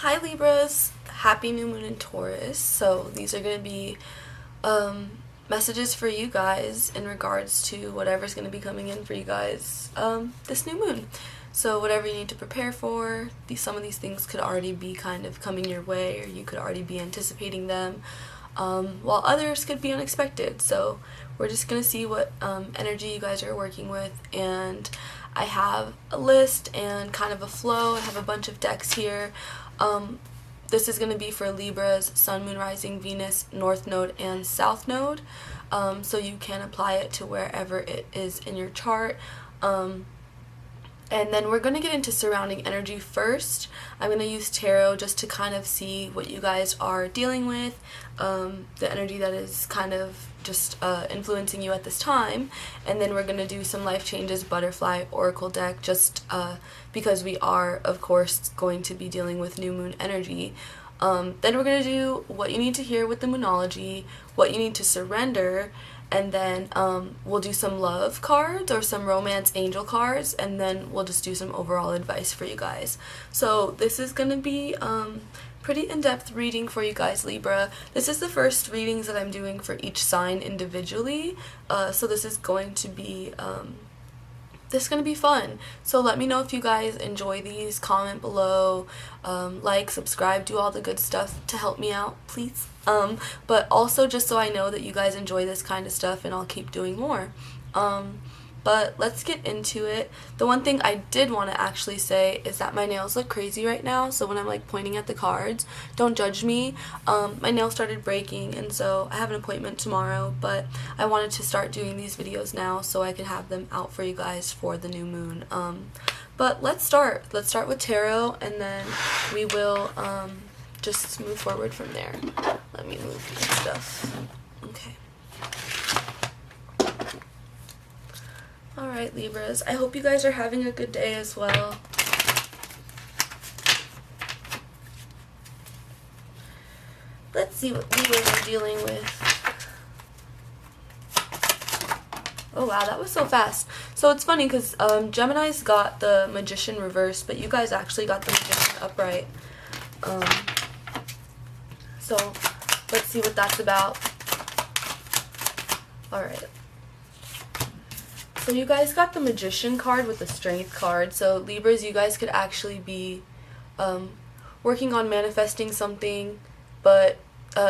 Hi Libras, happy new moon in Taurus. So these are going to be messages for you guys in regards to whatever's going to be coming in for you guys this new moon. So whatever you need to prepare for, some of these things could already be kind of coming your way, or you could already be anticipating them, while others could be unexpected. So we're just going to see what energy you guys are working with, and I have a list and kind of a flow. I have a bunch of decks here. This is going to be for Libra's Sun, Moon, Rising, Venus, North Node, and South Node. So you can apply it to wherever it is in your chart. And then we're going to get into surrounding energy first. I'm going to use tarot just to kind of see what you guys are dealing with, the energy that is kind of just influencing you at this time. And then we're going to do some life changes, butterfly, oracle deck, just because we are, of course, going to be dealing with new moon energy. Then we're going to do what you need to hear with the moonology, what you need to surrender, and then we'll do some love cards or some romance angel cards, and then we'll just do some overall advice for you guys. So this is going to be pretty in-depth reading for you guys, Libra. This is the first readings that I'm doing for each sign individually, so this is going to be fun. So let me know if you guys enjoy these. Comment below, like, subscribe, do all the good stuff to help me out, please. But also just so I know that you guys enjoy this kind of stuff, and I'll keep doing more. But let's get into it. The one thing I did want to actually say is that my nails look crazy right now, so when I'm like pointing at the cards, don't judge me. My nails started breaking, and so I have an appointment tomorrow, but I wanted to start doing these videos now so I could have them out for you guys for the new moon. But let's start with tarot, and then we will just move forward from there. Let me move these stuff. Okay. Alright, Libras, I hope you guys are having a good day as well. Let's see what Libras are dealing with. Oh wow, that was so fast. So it's funny because Gemini's got the Magician reversed, but you guys actually got the Magician upright. So let's see what that's about. Alright. So you guys got the Magician card with the Strength card. So Libras, you guys could actually be working on manifesting something, but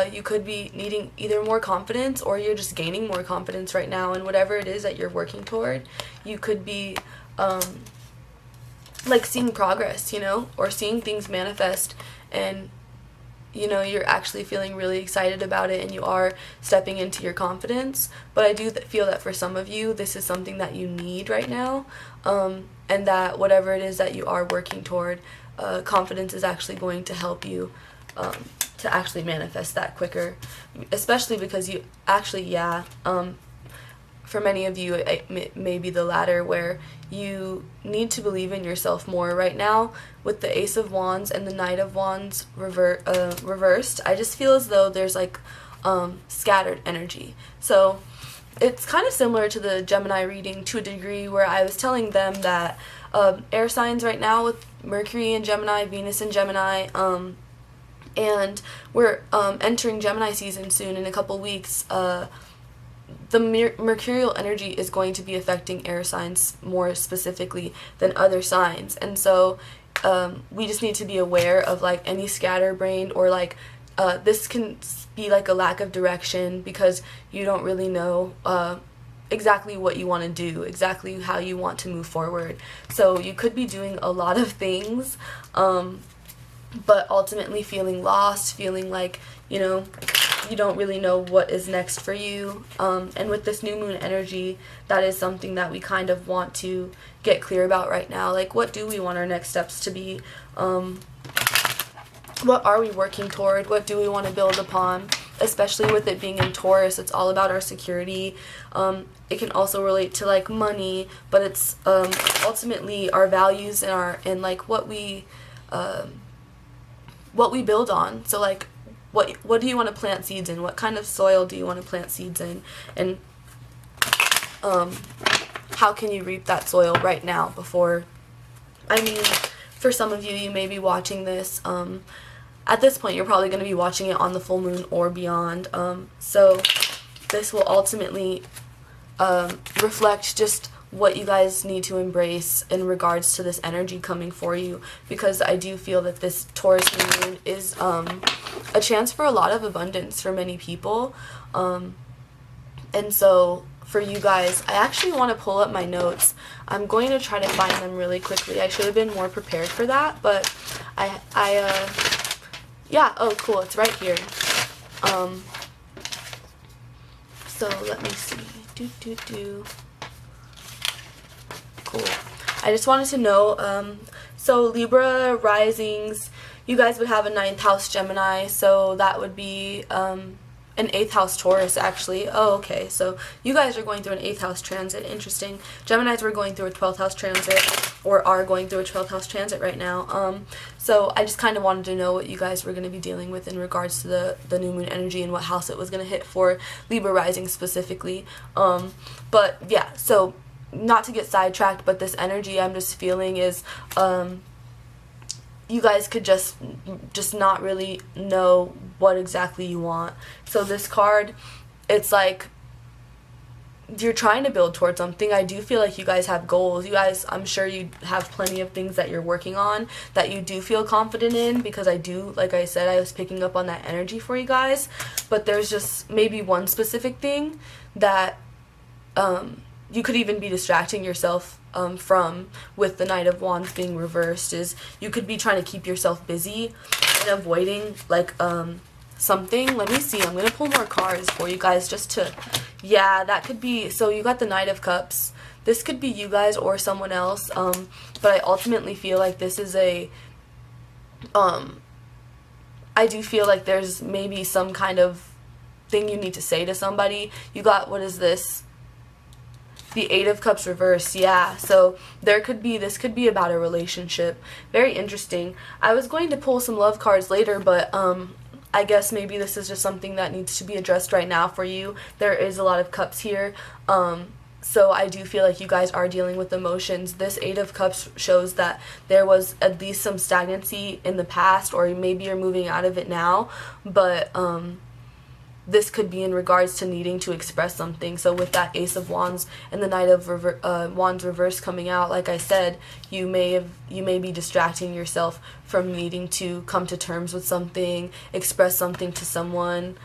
you could be needing either more confidence, or you're just gaining more confidence right now, and whatever it is that you're working toward, you could be like seeing progress, you know, or seeing things manifest, and you know, you're actually feeling really excited about it, and you are stepping into your confidence. But I do feel that for some of you, this is something that you need right now, and that whatever it is that you are working toward, confidence is actually going to help you to actually manifest that quicker, especially because you actually, for many of you, it may be the latter, where you need to believe in yourself more right now. With the Ace of Wands and the Knight of Wands reversed, I just feel as though there's like scattered energy. So it's kind of similar to the Gemini reading to a degree, where I was telling them that air signs right now with Mercury in Gemini, Venus in Gemini, and we're entering Gemini season soon in a couple weeks. The mercurial energy is going to be affecting air signs more specifically than other signs, and so we just need to be aware of like any scatterbrained, or like this can be like a lack of direction because you don't really know exactly what you want to do, exactly how you want to move forward. So you could be doing a lot of things, but ultimately feeling lost, feeling like, you know, you don't really know what is next for you. And with this new moon energy, that is something that we kind of want to get clear about right now. Like, what do we want our next steps to be? What are we working toward? What do we want to build upon? Especially with it being in Taurus, it's all about our security. It can also relate to like money, but it's ultimately our values and like what we build on. So like, what do you want to plant seeds in? What kind of soil do you want to plant seeds in? And how can you reap that soil right now before, I mean, for some of you, you may be watching this. At this point, you're probably going to be watching it on the full moon or beyond. So this will ultimately reflect just what you guys need to embrace in regards to this energy coming for you, because I do feel that this Taurus new moon is a chance for a lot of abundance for many people. And so for you guys, I actually want to pull up my notes. I'm going to try to find them really quickly. I should have been more prepared for that, but yeah, oh cool, it's right here. So let me see. Cool. I just wanted to know, so Libra risings, you guys would have a 9th house Gemini, so that would be an 8th house Taurus, actually. Oh, okay, so you guys are going through an 8th house transit. Interesting. Geminis were going through a 12th house transit, or are going through a 12th house transit right now. So I just kind of wanted to know what you guys were going to be dealing with in regards to the new moon energy and what house it was going to hit for Libra rising specifically. But yeah, so not to get sidetracked, but this energy I'm just feeling is you guys could just not really know what exactly you want. So this card, it's like you're trying to build towards something. I do feel like you guys have goals. You guys, I'm sure you have plenty of things that you're working on that you do feel confident in, because I do, like I said, I was picking up on that energy for you guys. But there's just maybe one specific thing that you could even be distracting yourself from, with the Knight of Wands being reversed, is you could be trying to keep yourself busy and avoiding like something. Let me see, I'm gonna pull more cards for you guys just to, yeah, that could be. So you got the Knight of Cups. This could be you guys or someone else, but I ultimately feel like this is a I do feel like there's maybe some kind of thing you need to say to somebody. You got, what is this? The 8 of Cups reversed, yeah. So this could be about a relationship. Very interesting. I was going to pull some love cards later, but I guess maybe this is just something that needs to be addressed right now for you. There is a lot of cups here. So I do feel like you guys are dealing with emotions. This 8 of Cups shows that there was at least some stagnancy in the past, or maybe you're moving out of it now, but this could be in regards to needing to express something. So with that Ace of Wands and the Knight of Wands reverse coming out, like I said, you may be distracting yourself from needing to come to terms with something, express something to someone,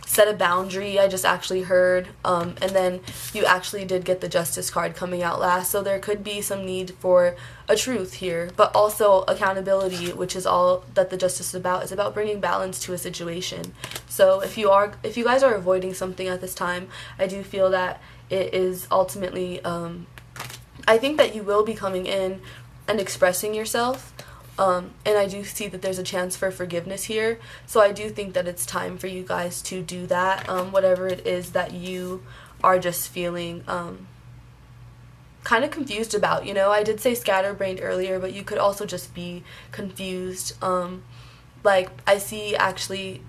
set a boundary. I just actually heard, and then you actually did get the Justice card coming out last, so there could be some need for a truth here, but also accountability, which is all that the Justice is about. It's about bringing balance to a situation. So if you guys are avoiding something at this time, I do feel that it is ultimately, I think that you will be coming in and expressing yourself. And I do see that there's a chance for forgiveness here. So I do think that it's time for you guys to do that, whatever it is that you are just feeling kind of confused about. You know, I did say scatterbrained earlier, but you could also just be confused. Like, I see actually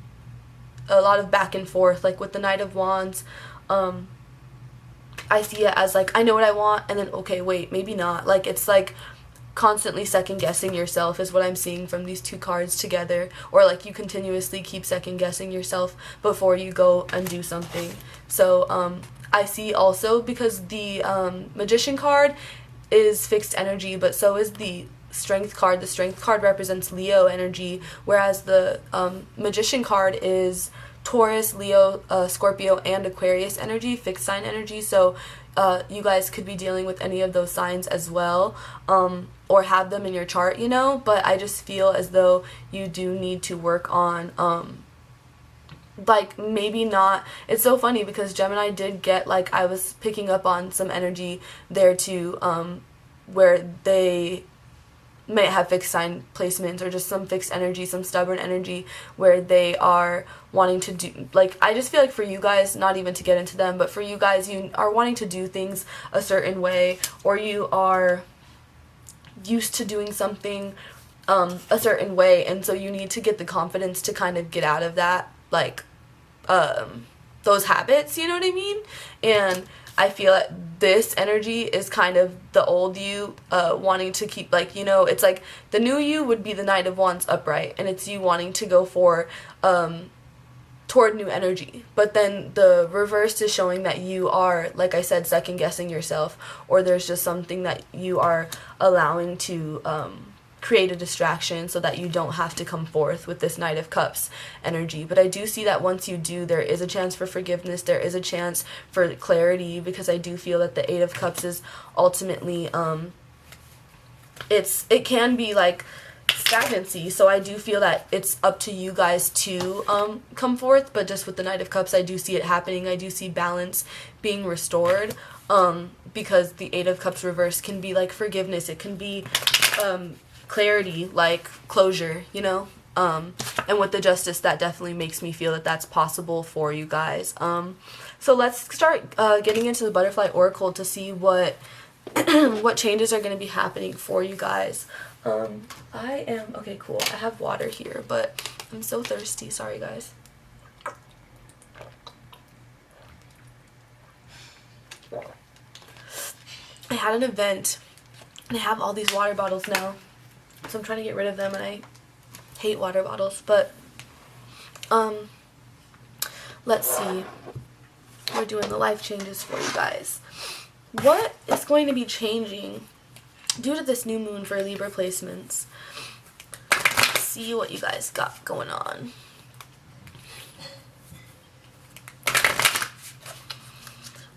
a lot of back and forth, like with the Knight of Wands. I see it as like, I know what I want, and then, okay, wait, maybe not. Like, it's like constantly second guessing yourself is what I'm seeing from these two cards together, or like you continuously keep second guessing yourself before you go and do something. So I see also, because the Magician card is fixed energy, but so is the Strength card. The Strength card represents Leo energy, whereas the Magician card is Taurus, Leo, Scorpio, and Aquarius energy, fixed sign energy. So you guys could be dealing with any of those signs as well, or have them in your chart, you know, but I just feel as though you do need to work on, like, maybe not, it's so funny because Gemini did get, like, I was picking up on some energy there too, where they may have fixed sign placements, or just some fixed energy, some stubborn energy, where they are wanting to do, like, I just feel like for you guys, not even to get into them, but for you guys, you are wanting to do things a certain way, or you are used to doing something a certain way, and so you need to get the confidence to kind of get out of that, like, those habits, you know what I mean? And I feel that this energy is kind of the old you wanting to keep, like, you know, it's like the new you would be the Knight of Wands upright, and it's you wanting to go for toward new energy. But then the reverse is showing that you are, like I said, second guessing yourself, or there's just something that you are allowing to create a distraction so that you don't have to come forth with this Knight of Cups energy. But I do see that once you do, there is a chance for forgiveness, there is a chance for clarity, because I do feel that the Eight of Cups is ultimately it can be like stagnancy. So I do feel that it's up to you guys to come forth. But just with the Knight of Cups, I do see it happening. I do see balance being restored, because the Eight of Cups reverse can be like forgiveness, it can be clarity, like closure, you know. And with the Justice, that definitely makes me feel that that's possible for you guys. So let's start getting into the Butterfly Oracle to see what what changes are going to be happening for you guys. Okay, cool. I have water here, but I'm so thirsty. Sorry, guys. I had an event, and I have all these water bottles now, so I'm trying to get rid of them, and I hate water bottles. But let's see. We're doing the life changes for you guys. What is going to be changing due to this new moon for Libra placements? Let's see what you guys got going on.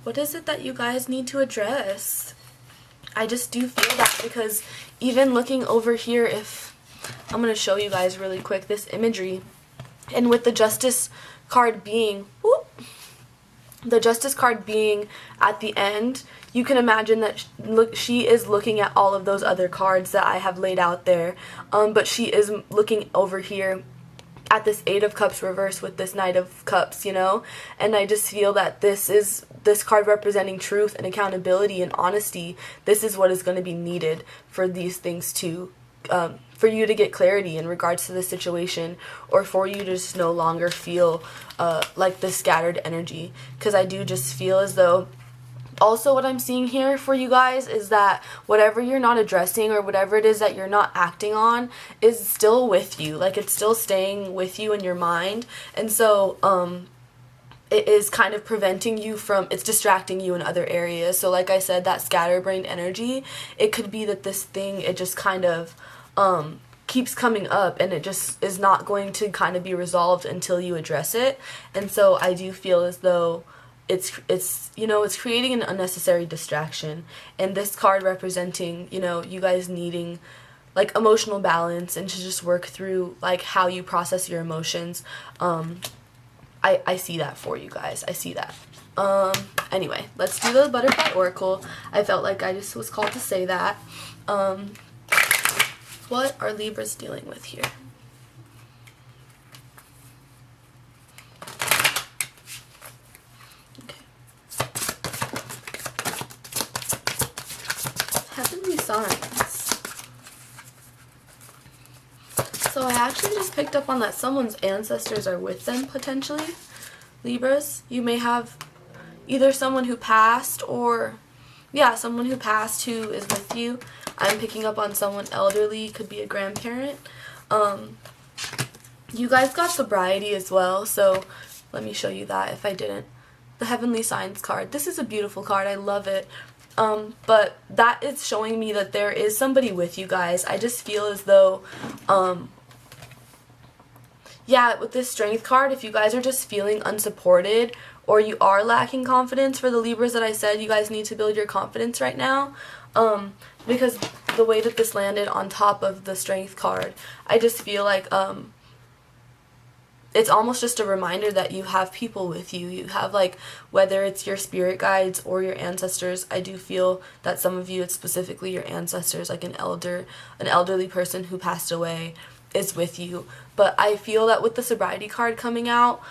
What is it that you guys need to address? I just do feel that, because even looking over here, if I'm going to show you guys really quick this imagery, and with the Justice card being, the Justice card being at the end, you can imagine that she is looking at all of those other cards that I have laid out there, but she is looking over here at this Eight of Cups reverse with this Knight of Cups, you know. And I just feel that this card representing truth and accountability and honesty. This is what is going to be needed for these things to for you to get clarity in regards to the situation, or for you to just no longer feel like this scattered energy. Because I do just feel as though, also what I'm seeing here for you guys is that whatever you're not addressing, or whatever it is that you're not acting on, is still with you. Like, it's still staying with you in your mind. And so it is kind of preventing you from, it's distracting you in other areas. So like I said, that scatterbrained energy, it could be that this thing, it just kind of keeps coming up, and it just is not going to kind of be resolved until you address it. And so I do feel as though it's you know, it's creating an unnecessary distraction. And this card representing, you know, you guys needing like emotional balance, and to just work through like how you process your emotions. I see that for you guys. I see that. Anyway, let's do the Butterfly Oracle. I felt like I just was called to say that. What are Libras dealing with here? Okay. Heavenly signs. So I actually just picked up on that someone's ancestors are with them, potentially. Libras, you may have either someone who passed, or yeah, someone who passed who is with you. I'm picking up on someone elderly, could be a grandparent. You guys got sobriety as well, so let me show you that if I didn't. The Heavenly Signs card. This is a beautiful card. I love it. But that is showing me that there is somebody with you guys. I just feel as though, yeah, with this Strength card, if you guys are just feeling unsupported, or you are lacking confidence, for the Libras that I said, you guys need to build your confidence right now. Because the way that this landed on top of the Strength card, I just feel like it's almost just a reminder that you have people with you. You have, like, whether it's your spirit guides or your ancestors. I do feel that some of you, it's specifically your ancestors, like an elderly person who passed away is with you. But I feel that with the sobriety card coming out,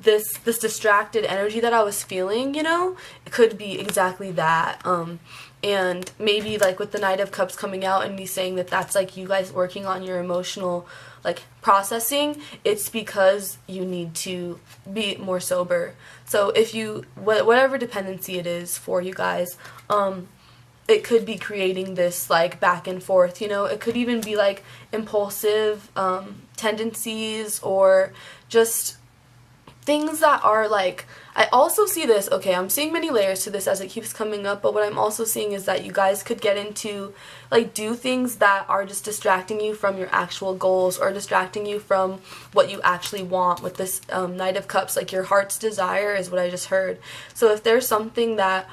this distracted energy that I was feeling, you know, it could be exactly that. And maybe like with the Knight of Cups coming out and me saying that that's like you guys working on your emotional like processing, it's because you need to be more sober. So if you whatever dependency it is for you guys, it could be creating this like back and forth, you know. It could even be like impulsive tendencies, or just things that are like, I also see this, okay, I'm seeing many layers to this as it keeps coming up, but what I'm also seeing is that you guys could get into, like, do things that are just distracting you from your actual goals, or distracting you from what you actually want with this Knight of Cups. Like, your heart's desire is what I just heard. So if there's something that,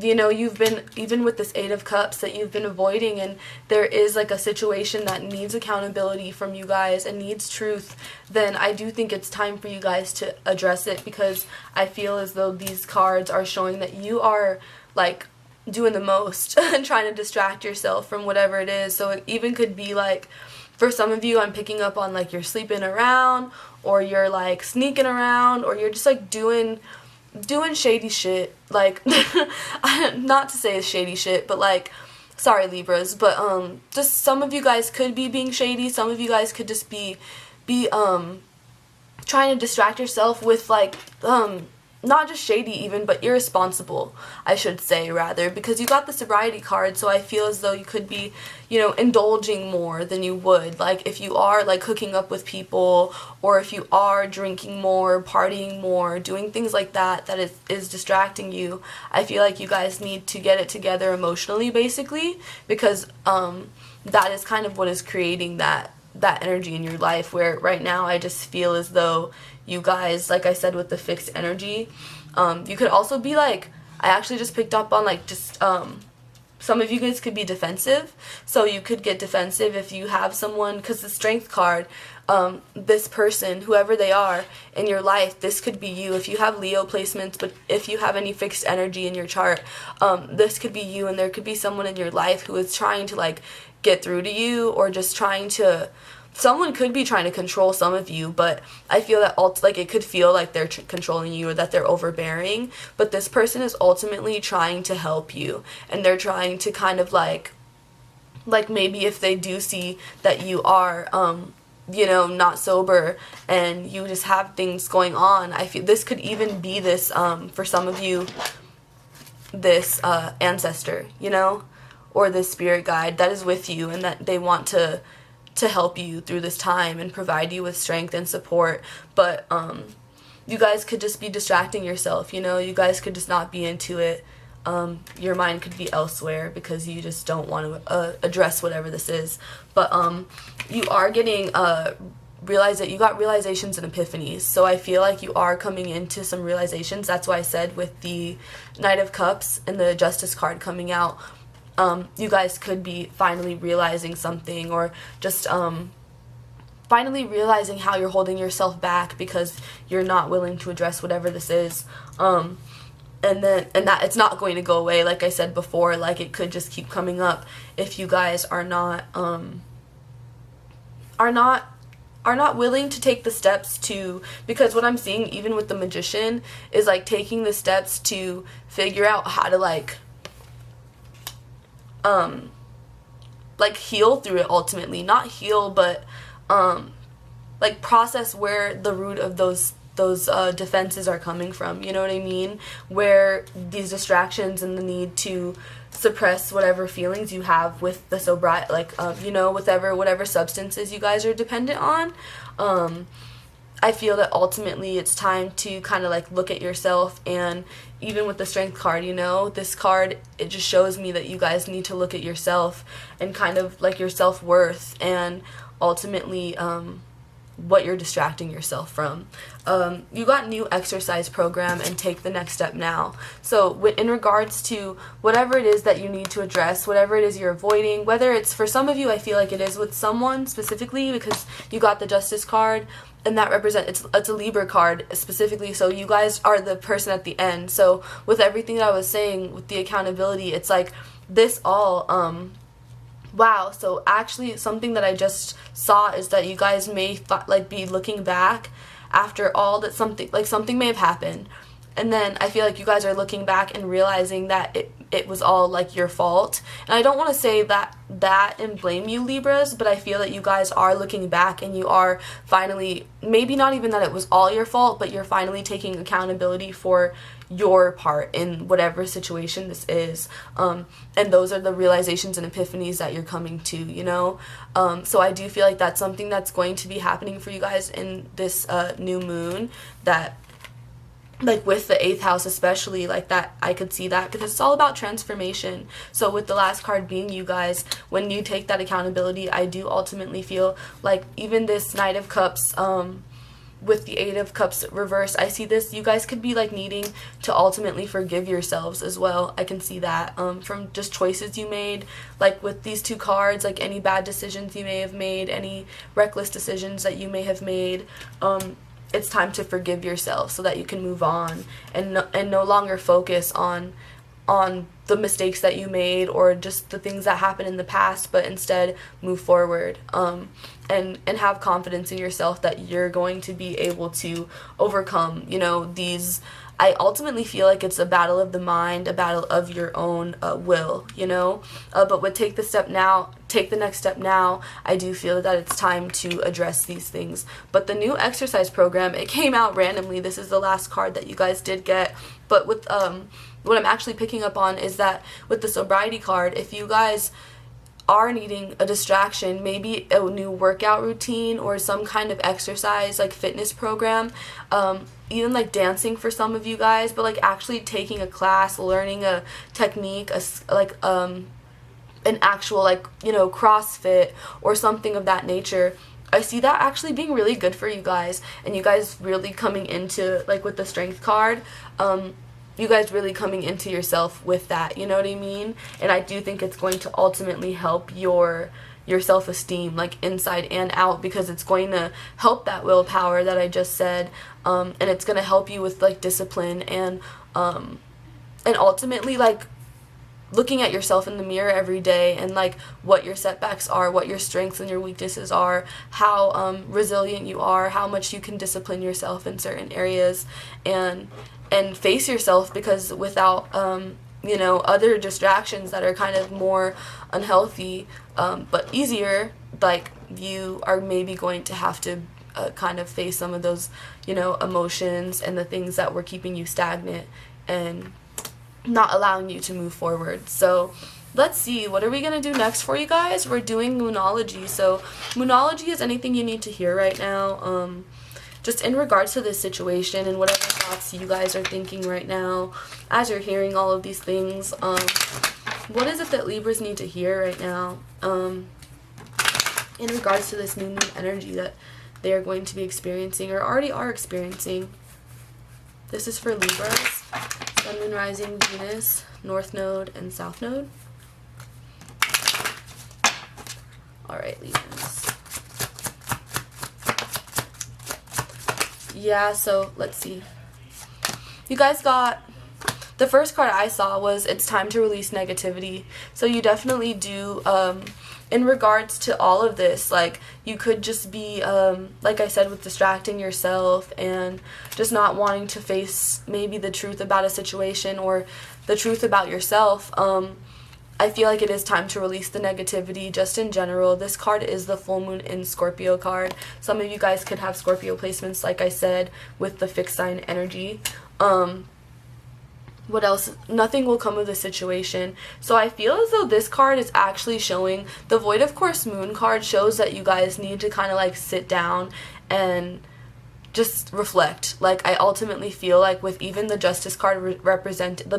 you know, you've been, even with this Eight of Cups, that you've been avoiding, and there is like a situation that needs accountability from you guys and needs truth, then I do think it's time for you guys to address it, because I feel as though these cards are showing that you are like doing the most and trying to distract yourself from whatever it is. So it even could be like, for some of you, I'm picking up on like you're sleeping around, or you're like sneaking around, or you're just like doing shady shit, like, not to say it's shady shit, but like, sorry Libras, but just some of you guys could be being shady. Some of you guys could just be trying to distract yourself with like not just shady even, but irresponsible, I should say, rather, because you got the sobriety card. So I feel as though you could be, you know, indulging more than you would, like if you are like hooking up with people, or if you are drinking more, partying more, doing things like that that is distracting you. I feel like you guys need to get it together emotionally, basically, because that is kind of what is creating that energy in your life, where right now I just feel as though you guys, like I said, with the fixed energy, you could also be like, I actually just picked up on like just some of you guys could be defensive. So you could get defensive if you have someone, because the Strength card, this person, whoever they are in your life, this could be you. If you have Leo placements, but if you have any fixed energy in your chart, this could be you, and there could be someone in your life who is trying to like get through to you, or just trying to, someone could be trying to control some of you, but I feel that like it could feel like they're controlling you, or that they're overbearing, but this person is ultimately trying to help you, and they're trying to kind of like maybe if they do see that you are you know, not sober, and you just have things going on, I feel this could even be this for some of you, this ancestor, you know, or this spirit guide that is with you, and that they want to help you through this time and provide you with strength and support. But you guys could just be distracting yourself, you know, you guys could just not be into it. Your mind could be elsewhere because you just don't want to address whatever this is. But you are getting realize that you got realizations and epiphanies. So I feel like you are coming into some realizations. That's why I said with the Knight of Cups and the Justice card coming out, you guys could be finally realizing something, or just finally realizing how you're holding yourself back because you're not willing to address whatever this is. And that it's not going to go away, like I said before. Like, it could just keep coming up if you guys are not willing to take the steps to, because what I'm seeing even with the Magician is like taking the steps to figure out how to like heal through it ultimately. Not heal, but like process where the root of those defenses are coming from, you know what I mean? Where these distractions and the need to suppress whatever feelings you have with the sobriety, like, you know, whatever substances you guys are dependent on. I feel that ultimately it's time to kind of like look at yourself. And even with the Strength card, you know, this card, it just shows me that you guys need to look at yourself and kind of like your self-worth, and ultimately what you're distracting yourself from. You got new exercise program and take the next step now. So in regards to whatever it is that you need to address, whatever it is you're avoiding, whether it's for some of you, I feel like it is with someone specifically, because you got the Justice card, and that represents, it's a Libra card specifically, so you guys are the person at the end. So with everything that I was saying with the accountability, it's like this all wow. So actually something that I just saw is that you guys may be looking back after all that, something may have happened, and then I feel like you guys are looking back and realizing that it was all like your fault. And I don't want to say that and blame you, Libras, but I feel that you guys are looking back and you are finally, maybe not even that it was all your fault, but you're finally taking accountability for your part in whatever situation this is. And those are the realizations and epiphanies that you're coming to, you know? So I do feel like that's something that's going to be happening for you guys in this new moon, that like with the 8th house especially, like that I could see that, because it's all about transformation. So with the last card being you guys, when you take that accountability, I do ultimately feel like even this Knight of Cups with the 8 of Cups reversed, I see this, you guys could be like needing to ultimately forgive yourselves as well. I can see that from just choices you made, like with these 2 cards, like any bad decisions you may have made, any reckless decisions that you may have made. It's time to forgive yourself so that you can move on and no longer focus on the mistakes that you made or just the things that happened in the past, but instead move forward and have confidence in yourself that you're going to be able to overcome, you know, these. I ultimately feel like it's a battle of the mind, a battle of your own will, you know, but with take the next step now, I do feel that it's time to address these things. But the new exercise program, it came out randomly. This is the last card that you guys did get, but with what I'm actually picking up on is that with the sobriety card, if you guys are needing a distraction, maybe a new workout routine or some kind of exercise like fitness program, even like dancing for some of you guys, but like actually taking a class, learning a technique, an actual like, you know, CrossFit or something of that nature. I see that actually being really good for you guys, and you guys really coming into, like with the Strength card, you guys really coming into yourself with that, you know what I mean? And I do think it's going to ultimately help your self-esteem, like inside and out, because it's going to help that willpower that I just said, and it's going to help you with like discipline and ultimately like looking at yourself in the mirror every day and like what your setbacks are, what your strengths and your weaknesses are, how resilient you are, how much you can discipline yourself in certain areas, and face yourself, because without you know, other distractions that are kind of more unhealthy but easier, like you are maybe going to have to kind of face some of those, you know, emotions and the things that were keeping you stagnant and not allowing you to move forward. So let's see, what are we going to do next for you guys? We're doing Moonology. So Moonology is anything you need to hear right now, just in regards to this situation and whatever thoughts you guys are thinking right now as you're hearing all of these things. What is it that Libras need to hear right now in regards to this new moon energy that they are going to be experiencing or already are experiencing? This is for Libras, Sun, Moon, Rising, Venus, North Node, and South Node. Alright, Libras. Yeah, so let's see. You guys got, the first card I saw was it's time to release negativity. So you definitely do, in regards to all of this, like you could just be, like I said, with distracting yourself and just not wanting to face maybe the truth about a situation or the truth about yourself. I feel like it is time to release the negativity just in general. This card is the full moon in Scorpio card. Some of you guys could have Scorpio placements, like I said, with the fixed sign energy. What else? Nothing will come of the situation. So I feel as though this card is actually showing, the Void of Course Moon card shows that you guys need to kind of like sit down and just reflect. Like I ultimately feel like with even the Justice card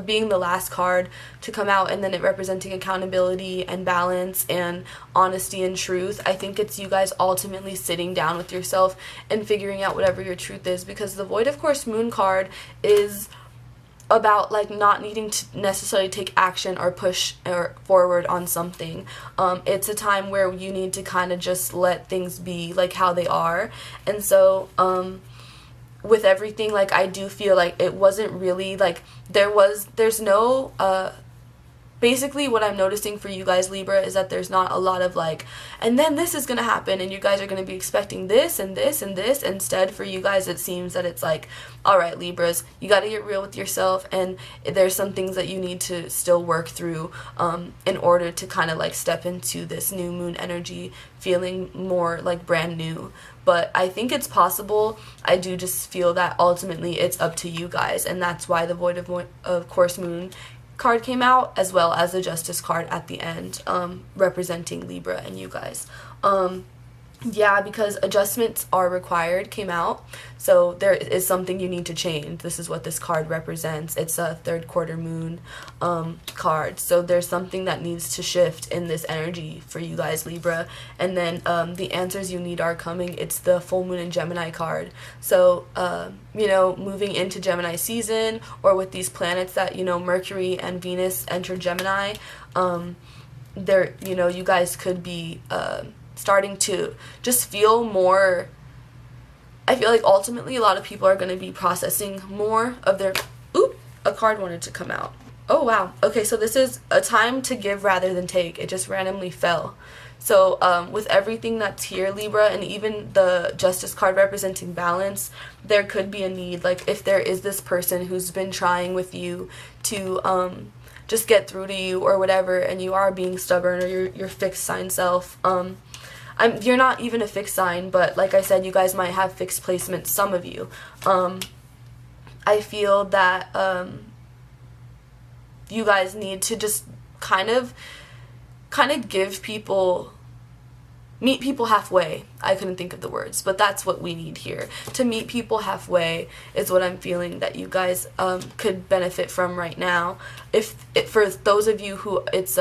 being the last card to come out, and then it representing accountability and balance and honesty and truth, I think it's you guys ultimately sitting down with yourself and figuring out whatever your truth is, because the Void of Course Moon card is about like not needing to necessarily take action or push or forward on something. It's a time where you need to kind of just let things be like how they are. And so with everything, like I do feel like it wasn't really like there's no basically what I'm noticing for you guys, Libra, is that there's not a lot of like, and then this is going to happen, and you guys are going to be expecting this and this and this. Instead, for you guys, it seems that it's like, all right, Libras, you got to get real with yourself, and there's some things that you need to still work through in order to kind of like step into this new moon energy feeling more like brand new. But I think it's possible. I do just feel that ultimately it's up to you guys, and that's why the Void of Course Moon card came out, as well as the Justice card at the end, representing Libra and you guys. Yeah, because adjustments are required came out, so there is something you need to change. This is what this card represents. It's a third quarter moon card, so there's something that needs to shift in this energy for you guys, Libra. And then the answers you need are coming. It's the full moon in Gemini card, so you know, moving into Gemini season, or with these planets that, you know, Mercury and Venus enter Gemini, there, you know, you guys could be starting to just feel more. I feel like ultimately a lot of people are going to be processing more of their, a card wanted to come out. Oh wow. Okay, so this is a time to give rather than take. It just randomly fell. So with everything that's here, Libra, and even the Justice card representing balance, there could be a need, like if there is this person who's been trying with you to just get through to you or whatever, and you are being stubborn, or your fixed sign self, you're not even a fixed sign, but like I said, you guys might have fixed placements, some of you. I feel that you guys need to just kind of give people, meet people halfway. I couldn't think of the words, but that's what we need here. To meet people halfway is what I'm feeling that you guys could benefit from right now. For those of you who it's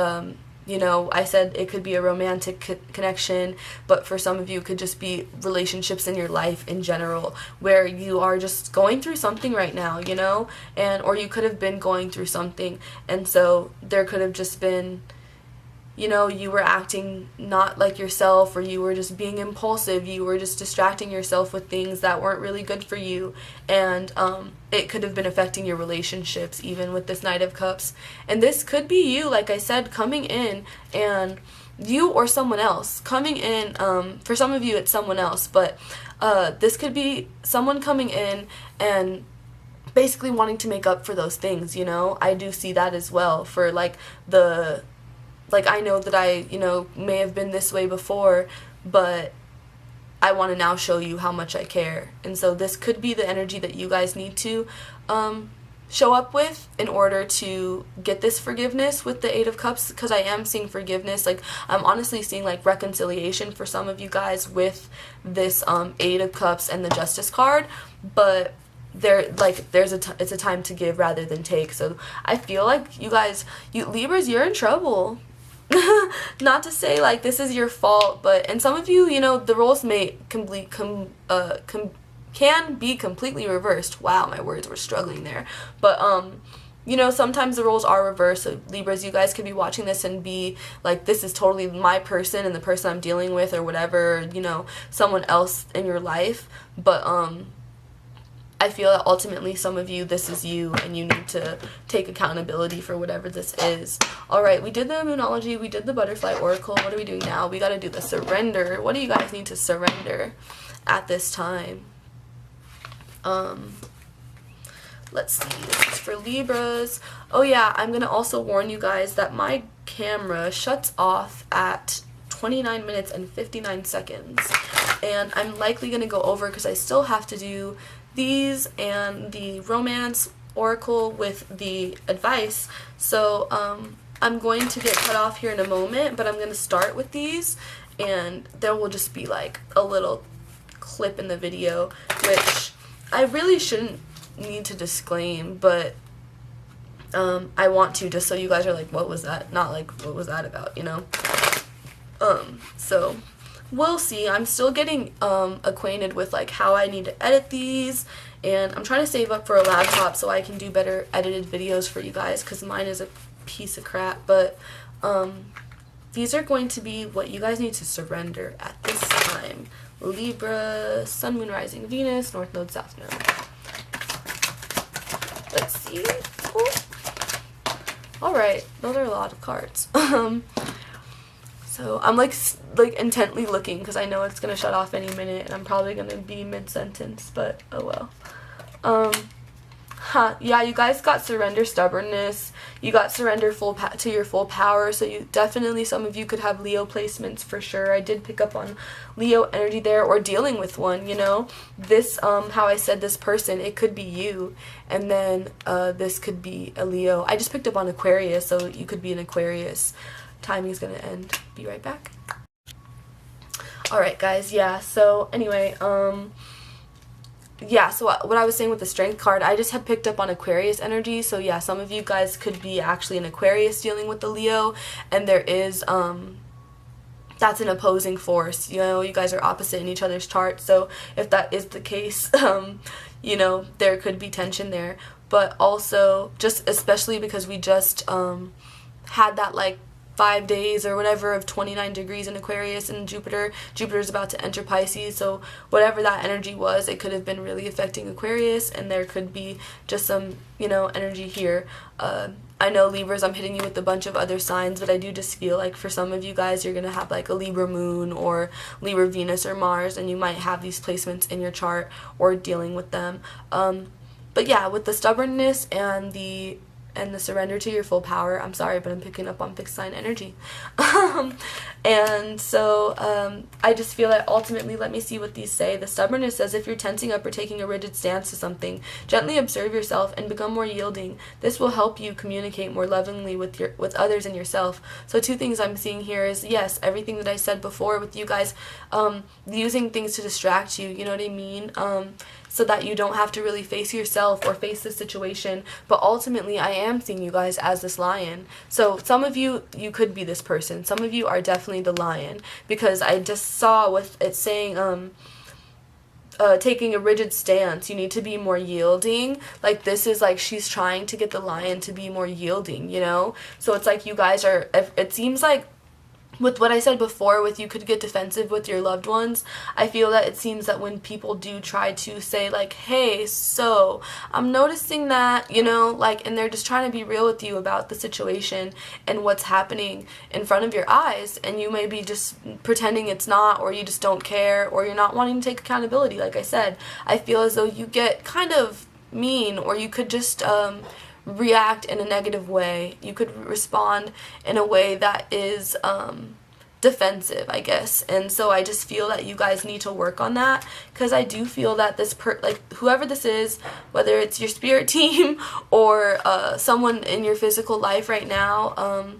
you know, I said it could be a romantic connection, but for some of you it could just be relationships in your life in general, where you are just going through something right now, you know, or you could have been going through something, and so there could have just been, you know, you were acting not like yourself, or you were just being impulsive, you were just distracting yourself with things that weren't really good for you, and it could have been affecting your relationships, even with this Knight of Cups. And this could be you, like I said, coming in, and you or someone else coming in. For some of you it's someone else, but this could be someone coming in and basically wanting to make up for those things, you know. I do see that as well, for like I know that I, you know, may have been this way before, but I want to now show you how much I care. And so this could be the energy that you guys need to show up with in order to get this forgiveness with the Eight of Cups, because I am seeing forgiveness. Like, I'm honestly seeing like reconciliation for some of you guys with this Eight of Cups and the Justice card, but it's a time to give rather than take. So I feel like you guys, Libras, you're in trouble. Not to say like this is your fault, but and some of you, you know, the roles may can be completely reversed. Wow, my words were struggling there. But you know, sometimes the roles are reversed. So Libras, you guys could be watching this and be like, this is totally my person and the person I'm dealing with, or whatever, you know, someone else in your life. But I feel that ultimately some of you, this is you, and you need to take accountability for whatever this is. Alright, we did the Moonology, we did the Butterfly Oracle. What are we doing now? We gotta do the Surrender. What do you guys need to surrender at this time? Let's see, this is for Libras. Oh yeah, I'm gonna also warn you guys that my camera shuts off at 29 minutes and 59 seconds. And I'm likely gonna go over because I still have to do these and the Romance Oracle with the advice. So I'm going to get cut off here in a moment, but I'm going to start with these, and there will just be like a little clip in the video, which I really shouldn't need to disclaim, but I want to, just so you guys are like, what was that? Not like, what was that about, you know? So we'll see. I'm still getting acquainted with like how I need to edit these, and I'm trying to save up for a laptop so I can do better edited videos for you guys, because mine is a piece of crap. But these are going to be what you guys need to surrender at this time. Libra, Sun, Moon, Rising, Venus, North Node, South Node. Let's see. Oh. Alright, those are a lot of cards. So I'm like intently looking because I know it's going to shut off any minute and I'm probably going to be mid-sentence, but oh well. Yeah, you guys got surrender, stubbornness. You got surrender to your full power. So you definitely, some of you could have Leo placements for sure. I did pick up on Leo energy there, or dealing with one, you know. This, how I said this person, it could be you. And then this could be a Leo. I just picked up on Aquarius, so you could be an Aquarius. Timing is going to end. Be right back. Alright, guys, yeah. So anyway, yeah, so what I was saying with the strength card, I just had picked up on Aquarius energy. So yeah, some of you guys could be actually an Aquarius dealing with the Leo, and there is that's an opposing force. You know, you guys are opposite in each other's chart. So if that is the case, you know, there could be tension there. But also, just especially because we just had that like 5 days or whatever of 29 degrees in Aquarius, and Jupiter's about to enter Pisces, so whatever that energy was, it could have been really affecting Aquarius, and there could be just some, you know, energy here. I know Libras, I'm hitting you with a bunch of other signs, but I do just feel like for some of you guys, you're going to have like a Libra moon or Libra Venus or Mars, and you might have these placements in your chart or dealing with them. But yeah, with the stubbornness and the surrender to your full power, I'm sorry, but I'm picking up on fixed sign energy. And so I just feel that ultimately, let me see what these say. The stubbornness says, if you're tensing up or taking a rigid stance to something, gently observe yourself and become more yielding. This will help you communicate more lovingly with others and yourself. So 2 things I'm seeing here is, yes, everything that I said before with you guys, using things to distract you, you know what I mean? So that you don't have to really face yourself or face the situation. But ultimately, I am seeing you guys as this lion. So some of you could be this person. Some of you are definitely the lion, because I just saw with it saying taking a rigid stance, you need to be more yielding. Like, this is like she's trying to get the lion to be more yielding, you know? So it's like you guys are, it seems like with what I said before, with you could get defensive with your loved ones, I feel that it seems that when people do try to say like, hey, so I'm noticing that, you know, like, and they're just trying to be real with you about the situation and what's happening in front of your eyes, and you may be just pretending it's not, or you just don't care, or you're not wanting to take accountability. Like I said, I feel as though you get kind of mean, or you could just react in a negative way. You could respond in a way that is defensive, I guess. And so I just feel that you guys need to work on that, because I do feel that this like whoever this is, whether it's your spirit team or someone in your physical life right now,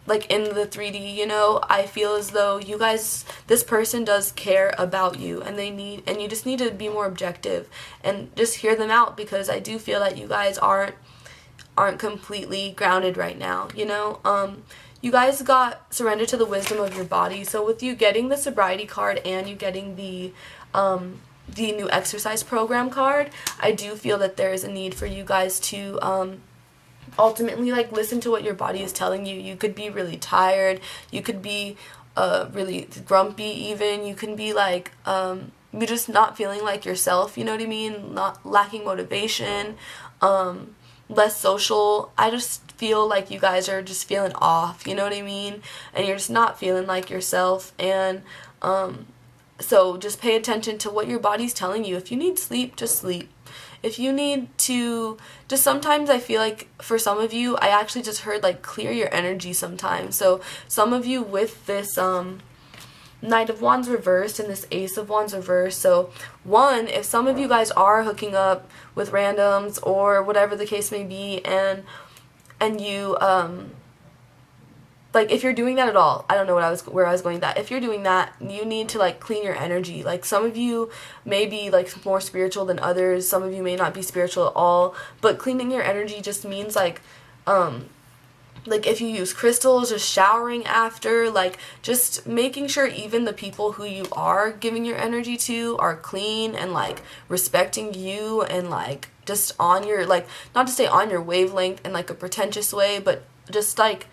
like in the 3D, you know, I feel as though you guys, this person does care about you, and you just need to be more objective and just hear them out, because I do feel that you guys aren't completely grounded right now, you know. You guys got surrender to the wisdom of your body. So with you getting the sobriety card and you getting the new exercise program card, I do feel that there is a need for you guys to ultimately like listen to what your body is telling you. You could be really tired, you could be really grumpy even, you can be like you're just not feeling like yourself, you know what I mean, not lacking motivation, less social. I just feel like you guys are just feeling off, you know what I mean, and you're just not feeling like yourself. And so just pay attention to what your body's telling you. If you need sleep, just sleep. If you need to, just sometimes I feel like for some of you, I actually just heard like clear your energy sometimes. So some of you with this Knight of Wands reversed and this Ace of Wands reversed. So one, if some of you guys are hooking up with randoms or whatever the case may be, and you like if you're doing that at all, I don't know where I was going with that. If you're doing that, you need to like clean your energy. Like some of you may be like more spiritual than others. Some of you may not be spiritual at all. But cleaning your energy just means like if you use crystals, just showering after, like just making sure even the people who you are giving your energy to are clean and like respecting you, and like just on your, like, not to say on your wavelength in like a pretentious way, but just like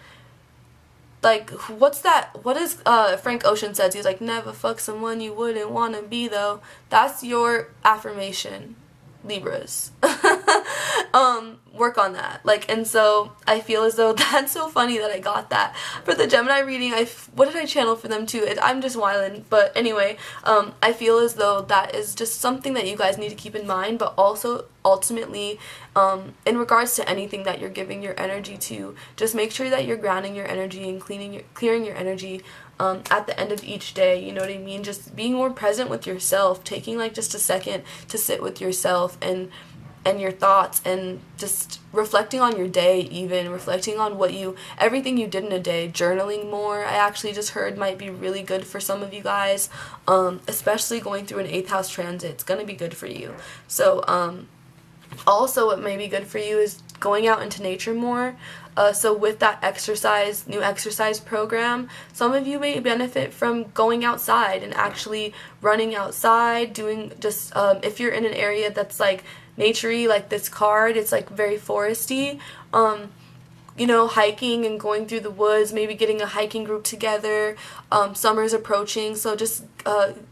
what is Frank Ocean says, he's like, never fuck someone you wouldn't want to be though. That's your affirmation, Libras. work on that. Like, and so I feel as though that's so funny that I got that for the Gemini reading. What did I channel for them too? I'm just wildin'. But anyway, I feel as though that is just something that you guys need to keep in mind, but also ultimately, in regards to anything that you're giving your energy to, just make sure that you're grounding your energy and clearing your energy at the end of each day. You know what I mean? Just being more present with yourself, taking like just a second to sit with yourself and your thoughts, and just reflecting on your day, even reflecting on everything you did in a day. Journaling more, I actually just heard, might be really good for some of you guys, especially going through an 8th house transit. It's going to be good for you. So also what may be good for you is going out into nature more. So with that new exercise program, some of you may benefit from going outside and actually running outside, doing just, if you're in an area that's like naturey, like this card, it's like very foresty, you know, hiking and going through the woods, maybe getting a hiking group together. Summer's approaching, so just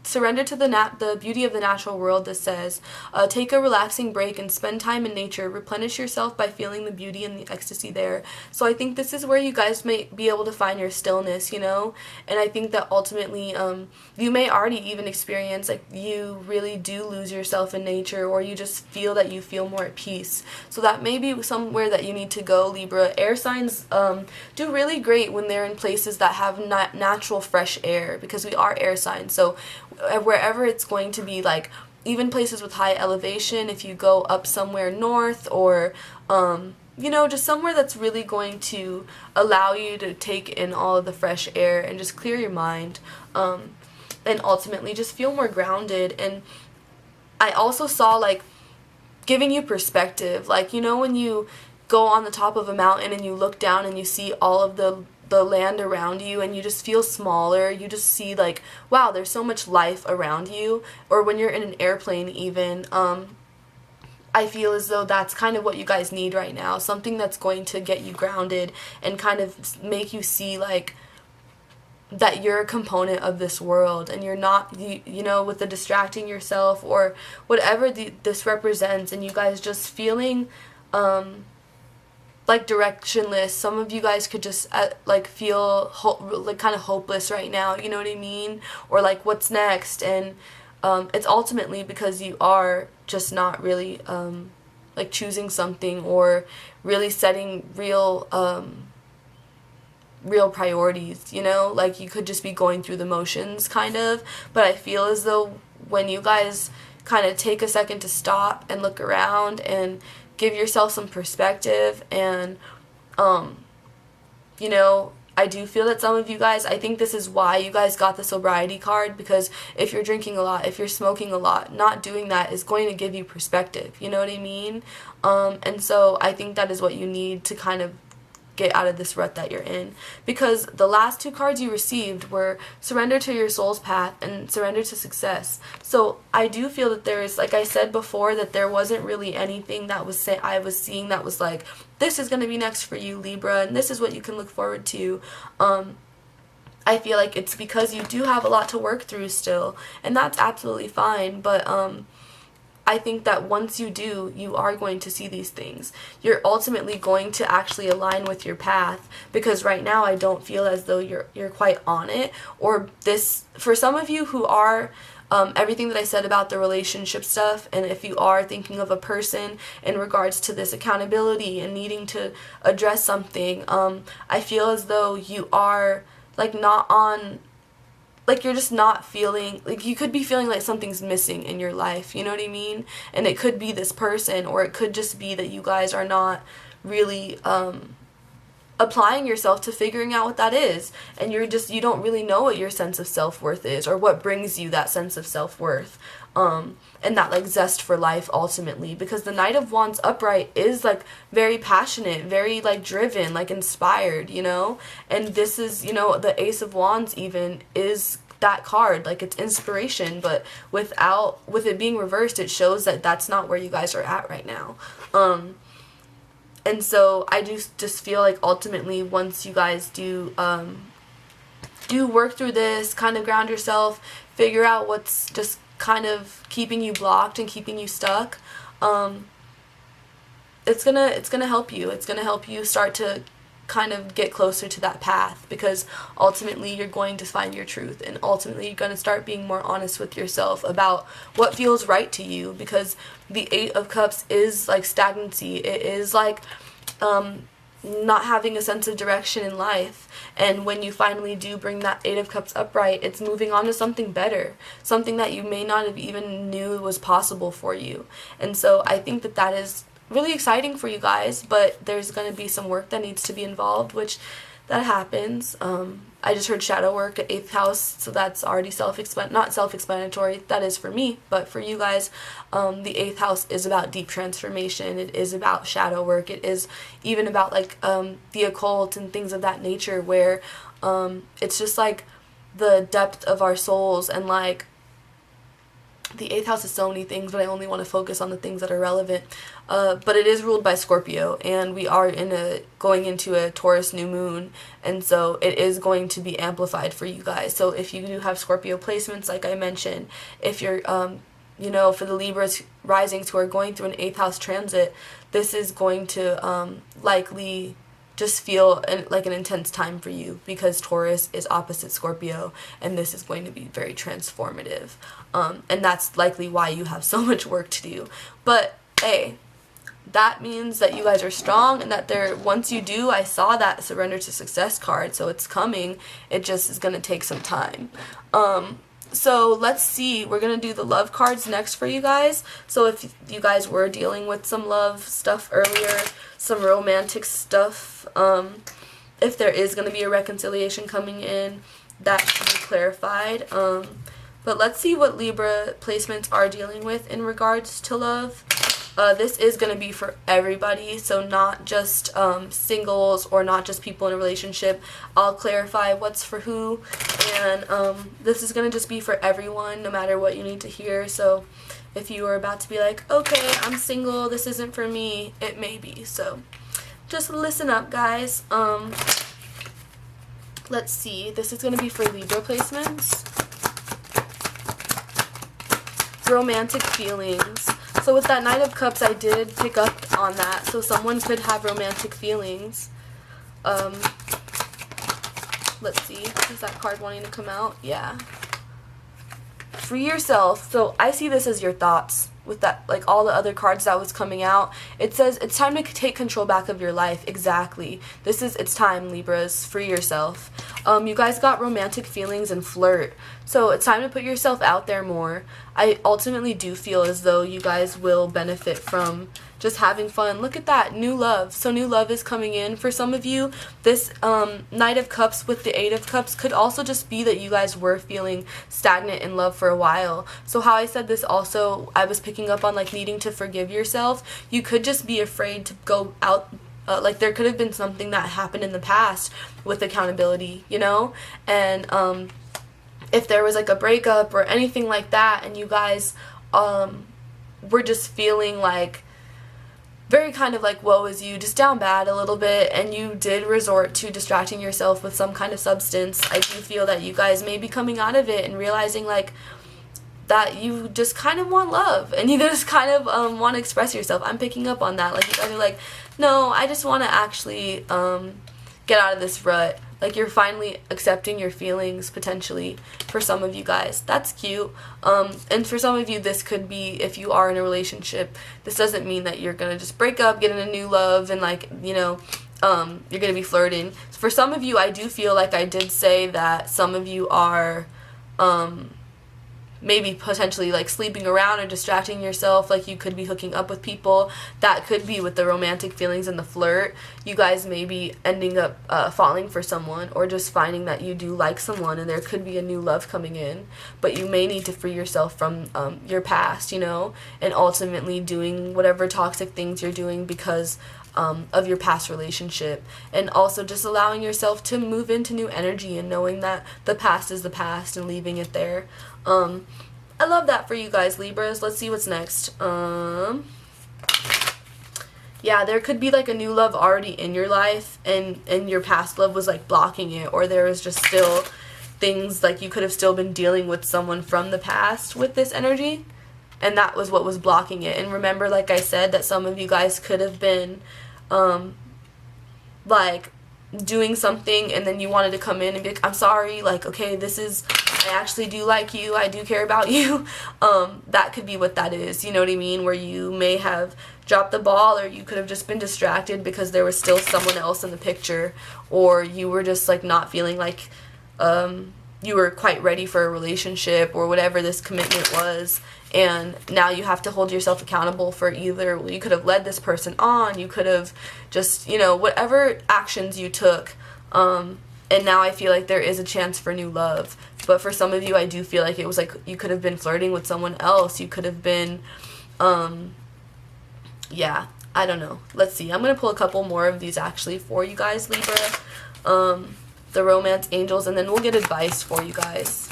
surrender to the beauty of the natural world. This says, take a relaxing break and spend time in nature. Replenish yourself by feeling the beauty and the ecstasy there. So I think this is where you guys may be able to find your stillness, you know, and I think that ultimately you may already even experience, like, you really do lose yourself in nature, or you just feel that you feel more at peace. So that may be somewhere that you need to go, Libra. Air signs do really great when they're in places that have natural fresh air, because we are air signs. So wherever it's going to be, like even places with high elevation, if you go up somewhere north, or you know, just somewhere that's really going to allow you to take in all of the fresh air and just clear your mind, and ultimately just feel more grounded. And I also saw, like, giving you perspective, like, you know, when you go on the top of a mountain and you look down and you see all of the land around you and you just feel smaller, you just see, like, wow, there's so much life around you. Or when you're in an airplane even, I feel as though that's kind of what you guys need right now, something that's going to get you grounded and kind of make you see, like, that you're a component of this world, and you're not, you know, with the distracting yourself or whatever this represents, and you guys just feeling like directionless. Some of you guys could just like feel like kind of hopeless right now, you know what I mean, or like what's next. And it's ultimately because you are just not really like choosing something or really setting real priorities, you know, like you could just be going through the motions kind of. But I feel as though when you guys kind of take a second to stop and look around and give yourself some perspective, and you know, I do feel that some of you guys, I think this is why you guys got the sobriety card, because if you're drinking a lot, if you're smoking a lot, not doing that is going to give you perspective, you know what I mean? And so I think that is what you need to kind of get out of this rut that you're in, because the last two cards you received were surrender to your soul's path and surrender to success. So I do feel that there is, like I said before, that there wasn't really anything that I was seeing that was like, this is going to be next for you, Libra, and this is what you can look forward to. I feel like it's because you do have a lot to work through still, and that's absolutely fine. But I think that once you do, you are going to see these things. You're ultimately going to actually align with your path, because right now I don't feel as though you're quite on it. Or this, for some of you who are, everything that I said about the relationship stuff, and if you are thinking of a person in regards to this accountability and needing to address something, I feel as though you are like not on, like you're just not feeling, like you could be feeling like something's missing in your life, you know what I mean? And it could be this person, or it could just be that you guys are not really applying yourself to figuring out what that is, and you don't really know what your sense of self-worth is, or what brings you that sense of self-worth, and that like zest for life ultimately, because the Knight of Wands upright is like very passionate, very like driven, like inspired, you know. And this is, you know, the Ace of Wands even is that card, like it's inspiration, but with it being reversed, it shows that that's not where you guys are at right now. And so I just feel like ultimately once you guys do work through this, kind of ground yourself, figure out what's just kind of keeping you blocked and keeping you stuck, it's gonna help you. It's gonna help you start to kind of get closer to that path, because ultimately you're going to find your truth, and ultimately you're going to start being more honest with yourself about what feels right to you, because the Eight of Cups is like stagnancy. It is like not having a sense of direction in life. And when you finally do bring that Eight of Cups upright, it's moving on to something better, something that you may not have even knew was possible for you. And so I think that that is really exciting for you guys, but there's going to be some work that needs to be involved, which that happens. I just heard shadow work at 8th house, so that's already not self-explanatory. That is for me, but for you guys, the 8th house is about deep transformation. It is about shadow work. It is even about like the occult and things of that nature, where it's just like the depth of our souls. And like the 8th house is so many things, but I only want to focus on the things that are relevant. But it is ruled by Scorpio, and we are going into a Taurus new moon, and so it is going to be amplified for you guys. So if you do have Scorpio placements, like I mentioned, if you're, for the Libras risings who are going through an 8th house transit, this is going to likely just feel like an intense time for you, because Taurus is opposite Scorpio, and this is going to be very transformative. And that's likely why you have so much work to do. But hey, that means that you guys are strong, and that once you do, I saw that surrender to success card, so it's coming. It just is going to take some time. So let's see, we're going to do the love cards next for you guys. So if you guys were dealing with some love stuff earlier, some romantic stuff, if there is going to be a reconciliation coming in, that should be clarified. But let's see what Libra placements are dealing with in regards to love. This is going to be for everybody, so not just singles or not just people in a relationship. I'll clarify what's for who, and this is going to just be for everyone, no matter what you need to hear. So if you are about to be like, okay, I'm single, this isn't for me, it may be. So just listen up, guys. Let's see, this is going to be for Libra placements. Romantic feelings. So with that Knight of Cups, I did pick up on that. So someone could have romantic feelings. Let's see. Is that card wanting to come out? Yeah. Free yourself. So I see this as your thoughts. With that, like all the other cards that was coming out, it says it's time to take control back of your life. Exactly. It's time, Libras. Free yourself. You guys got romantic feelings and flirt. So it's time to put yourself out there more. I ultimately do feel as though you guys will benefit from just having fun. Look at that, new love. So new love is coming in. For some of you, this Knight of Cups with the Eight of Cups could also just be that you guys were feeling stagnant in love for a while. So how I said this also, I was picking up on like needing to forgive yourself. You could just be afraid to go out. Like there could have been something that happened in the past with accountability, and if there was like a breakup or anything like that, and you guys were just feeling like very kind of like woe is you, just down bad a little bit, and you did resort to distracting yourself with some kind of substance, I do feel that you guys may be coming out of it and realizing like that you just kind of want love, and you just kind of want to express yourself. I'm picking up on that. Like you guys are like, no, I just want to actually get out of this rut. Like you're finally accepting your feelings, potentially, for some of you guys. That's cute. And for some of you, this could be, if you are in a relationship, this doesn't mean that you're going to just break up, get in a new love, and like, you're going to be flirting. For some of you, I do feel like I did say that some of you are maybe potentially like sleeping around or distracting yourself, like you could be hooking up with people. That could be with the romantic feelings and the flirt. You guys may be ending up falling for someone, or just finding that you do like someone and there could be a new love coming in, but you may need to free yourself from your past, and ultimately doing whatever toxic things you're doing because of your past relationship, and also just allowing yourself to move into new energy and knowing that the past is the past and leaving it there. I love that for you guys, Libras. Let's see what's next. Yeah, there could be like a new love already in your life, and your past love was like blocking it, or there was just still things like you could have still been dealing with someone from the past with this energy. and that was what was blocking it. And remember, like I said, that some of you guys could have been like doing something, and then you wanted to come in and be like, I'm sorry, like, okay, I actually do like you, I do care about you. That could be what that is, you know what I mean, where you may have dropped the ball, or you could have just been distracted because there was still someone else in the picture, or you were just like not feeling like you were quite ready for a relationship, or whatever this commitment was. And now you have to hold yourself accountable for either, you could have led this person on, you could have just, you know, whatever actions you took, and now I feel like there is a chance for new love. But for some of you, I do feel like it was like you could have been flirting with someone else, you could have been, yeah, I don't know. Let's see, I'm going to pull a couple more of these actually for you guys, Libra, the romance angels, and then we'll get advice for you guys.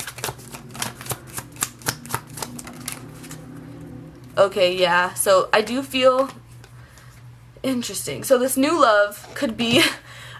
Okay, yeah, so I do feel interesting. So this new love could be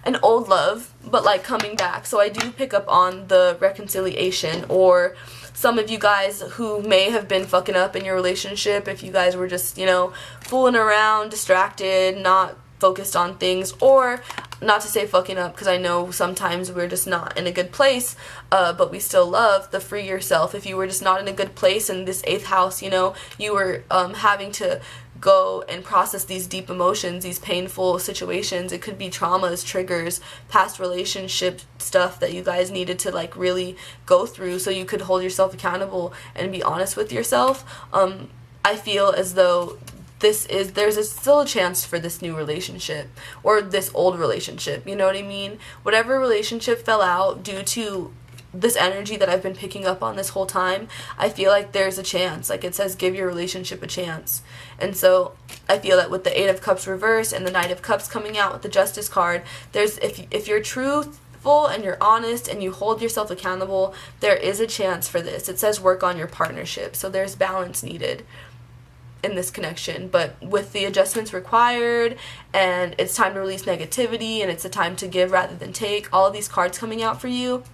an old love, but like coming back. So I do pick up on the reconciliation, or some of you guys who may have been fucking up in your relationship, if you guys were just, you know, fooling around, distracted, not focused on things, or not to say fucking up, because I know sometimes we're just not in a good place, but we still love the free yourself. If you were just not in a good place in this 8th house, you know, you were having to go and process these deep emotions, these painful situations. It could be traumas, triggers, past relationship stuff that you guys needed to like really go through so you could hold yourself accountable and be honest with yourself. I feel as though there's still a chance for this new relationship, or this old relationship, you know what I mean? Whatever relationship fell out due to this energy that I've been picking up on this whole time, I feel like there's a chance. Like it says, give your relationship a chance. And so I feel that with the 8 of Cups reverse and the Knight of Cups coming out with the Justice card, there's, if you're truthful and you're honest and you hold yourself accountable, there is a chance for this. It says work on your partnership, so there's balance needed in this connection. But with the adjustments required, and it's time to release negativity, and it's a time to give rather than take, all of these cards coming out for you,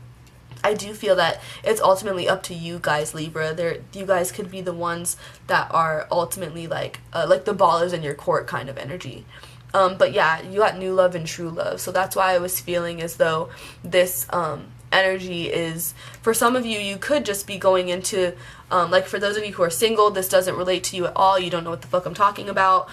I do feel that it's ultimately up to you guys, Libra. You guys could be the ones that are ultimately like the ball is in your court kind of energy. But yeah, you got new love and true love. So that's why I was feeling as though this energy is, for some of you, you could just be going into, like for those of you who are single, this doesn't relate to you at all. You don't know what the fuck I'm talking about.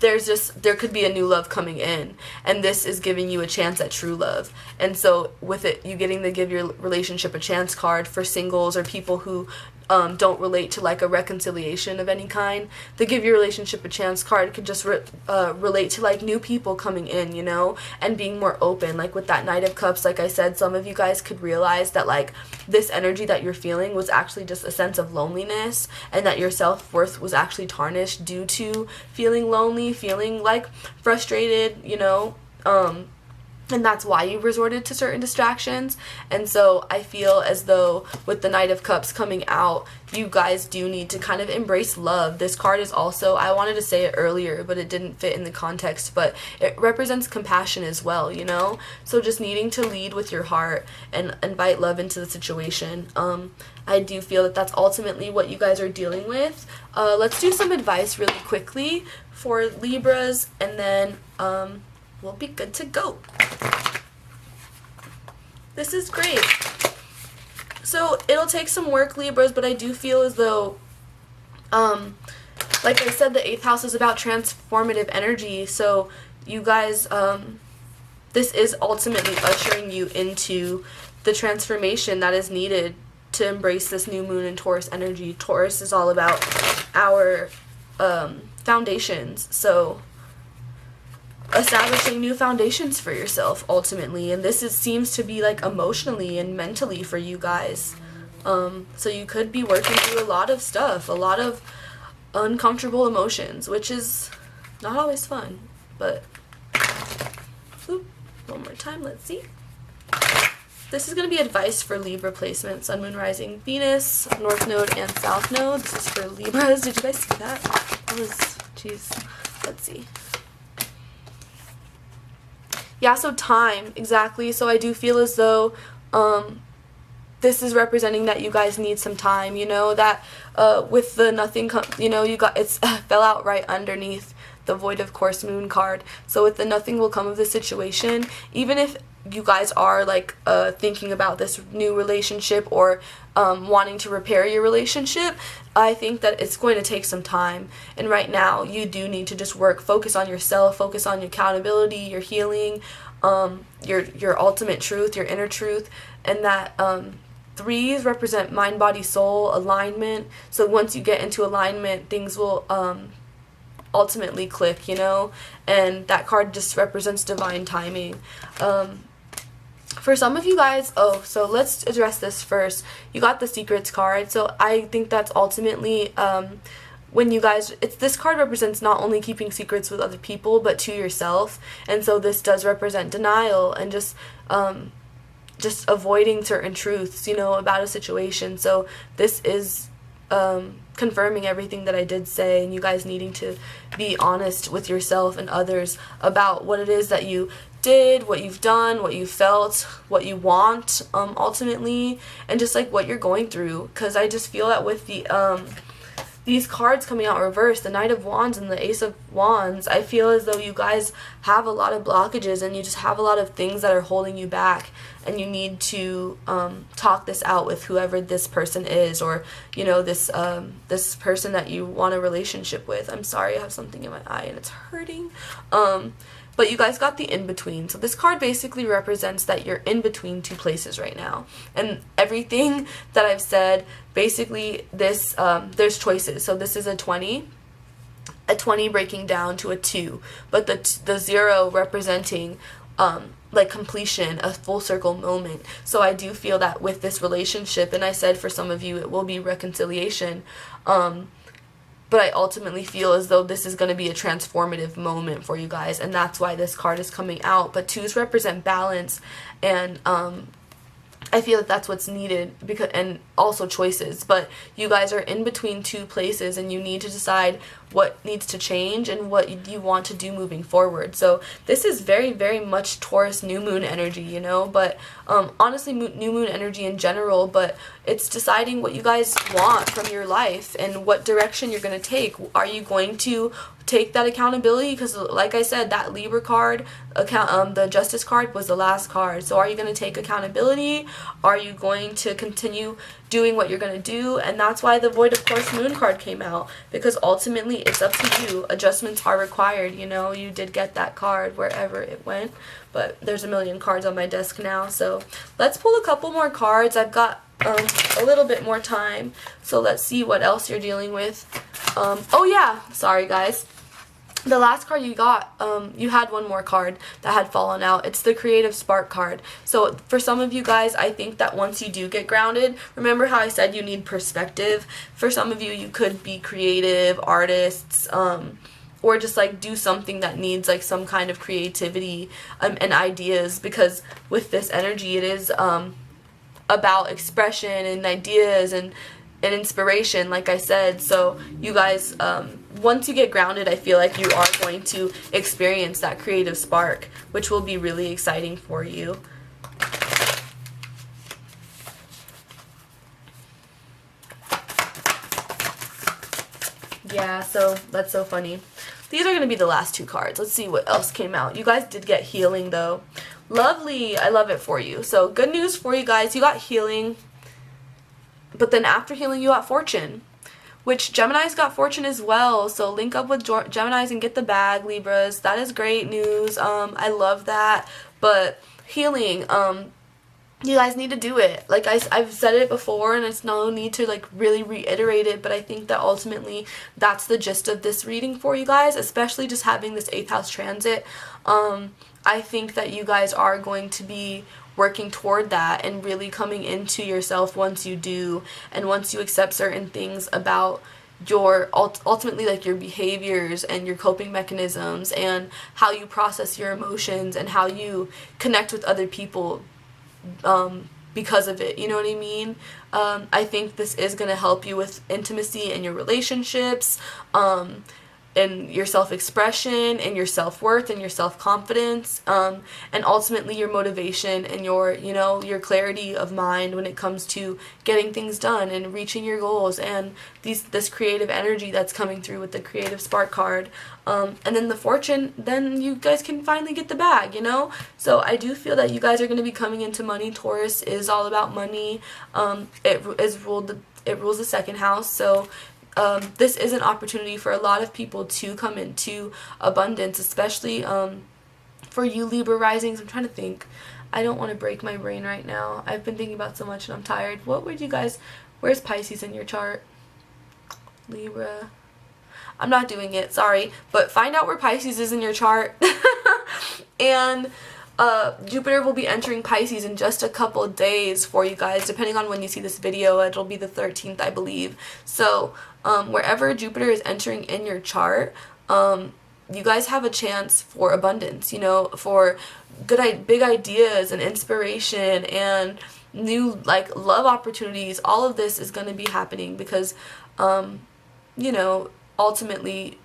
There could be a new love coming in, and this is giving you a chance at true love. And so with it, you getting the give your relationship a chance card for singles or people who don't relate to like a reconciliation of any kind. The give your relationship a chance card could just relate to like new people coming in, you know, and being more open. Like with that Knight of Cups, like I said, some of you guys could realize that like this energy that you're feeling was actually just a sense of loneliness, and that your self-worth was actually tarnished due to feeling lonely, feeling like frustrated, you know, and that's why you resorted to certain distractions. And so I feel as though with the Knight of Cups coming out, you guys do need to kind of embrace love. This card is also, I wanted to say it earlier, but it didn't fit in the context, but it represents compassion as well, you know? So just needing to lead with your heart and invite love into the situation. I do feel that that's ultimately what you guys are dealing with. Let's do some advice really quickly for Libras, and then we'll be good to go. This is great. So it'll take some work, Libras, but I do feel as though, like I said, the 8th house is about transformative energy. So you guys, this is ultimately ushering you into the transformation that is needed to embrace this new moon in Taurus energy. Taurus is all about our foundations. So establishing new foundations for yourself ultimately, and this seems to be like emotionally and mentally for you guys. So you could be working through a lot of stuff, a lot of uncomfortable emotions, which is not always fun. But one more time, let's see. This is going to be advice for Libra placement, Sun, Moon, Rising, Venus, North Node, and South Node. This is for Libras. Did you guys see that? That was, jeez. Let's see. Yeah, so time, exactly. So I do feel as though this is representing that you guys need some time, you know, that with the nothing, you know, you got, it's fell out right underneath the Void of Course Moon card. So with the nothing will come of this situation, even if you guys are like thinking about this new relationship or wanting to repair your relationship, I think that it's going to take some time. And right now you do need to just focus on yourself, focus on your accountability, your healing, your ultimate truth, your inner truth. And that threes represent mind, body, soul, alignment. So once you get into alignment, things will ultimately click, you know. And that card just represents divine timing. For some of you guys, so let's address this first. You got the Secrets card, so I think that's ultimately when you guys, this card represents not only keeping secrets with other people, but to yourself. And so this does represent denial and just avoiding certain truths, you know, about a situation. So this is confirming everything that I did say, and you guys needing to be honest with yourself and others about what it is that you did, what you've done, what you felt, what you want ultimately, and just like what you're going through. Because I just feel that with the these cards coming out reversed, the Knight of Wands and the Ace of Wands, I feel as though you guys have a lot of blockages and you just have a lot of things that are holding you back, and you need to talk this out with whoever this person is, or you know, this person that you want a relationship with. I'm sorry, I have something in my eye and it's hurting. But you guys got the in-between. So this card basically represents that you're in between two places right now. And everything that I've said, basically this, there's choices. So this is a 20 breaking down to a 2. But the 0 representing like completion, a full circle moment. So I do feel that with this relationship, and I said for some of you it will be reconciliation, but I ultimately feel as though this is going to be a transformative moment for you guys, and that's why this card is coming out. But 2s represent balance, and I feel that that's what's needed, because, and also choices. But you guys are in between two places, and you need to decide what needs to change and what you want to do moving forward. So this is very, very much Taurus new moon energy, you know, but honestly new moon energy in general, but it's deciding what you guys want from your life and what direction you're going to take. Are you going to take that accountability? Because like I said, that Libra card, the Justice card was the last card. So are you going to take accountability? Are you going to continue doing what you're going to do? And that's why the Void of Course Moon card came out, because ultimately it's up to you. Adjustments are required, you know. You did get that card wherever it went, but there's a million cards on my desk now. So let's pull a couple more cards. I've got a little bit more time, so let's see what else you're dealing with. Oh yeah, sorry guys. The last card you got, you had one more card that had fallen out. It's the Creative Spark card. So for some of you guys, I think that once you do get grounded, remember how I said you need perspective? For some of you, you could be creative artists, or just like do something that needs like some kind of creativity and ideas, because with this energy, it is about expression and ideas and inspiration, like I said. So you guys, once you get grounded, I feel like you are going to experience that creative spark, which will be really exciting for you. Yeah, so that's so funny. These are going to be the last two cards. Let's see what else came out. You guys did get healing though. Lovely. I love it for you. So good news for you guys. You got healing. But then after healing, you got fortune, which Gemini's got fortune as well. So link up with Gemini's and get the bag, Libras. That is great news. I love that. But healing, you guys need to do it. Like I've said it before, and it's no need to like really reiterate it, but I think that ultimately that's the gist of this reading for you guys, especially just having this 8th house transit. I think that you guys are going to be working toward that and really coming into yourself once you do, and once you accept certain things about your ultimately like your behaviors and your coping mechanisms and how you process your emotions and how you connect with other people because of it, you know what I mean? I think this is going to help you with intimacy in your relationships, in your self-expression and your self-worth and your self-confidence, and ultimately your motivation and your, your clarity of mind when it comes to getting things done and reaching your goals, and this creative energy that's coming through with the creative spark card. And then the fortune, then you guys can finally get the bag, So I do feel that you guys are going to be coming into money. Taurus is all about money. It rules the second house, so this is an opportunity for a lot of people to come into abundance, especially for you Libra risings. I'm trying to think. I don't want to break my brain right now. I've been thinking about so much and I'm tired. Where's Pisces in your chart? Libra. I'm not doing it, sorry. But find out where Pisces is in your chart. And Jupiter will be entering Pisces in just a couple days for you guys, depending on when you see this video. It'll be the 13th, I believe. So wherever Jupiter is entering in your chart, you guys have a chance for abundance, for big ideas and inspiration and new love opportunities. All of this is going to be happening because ultimately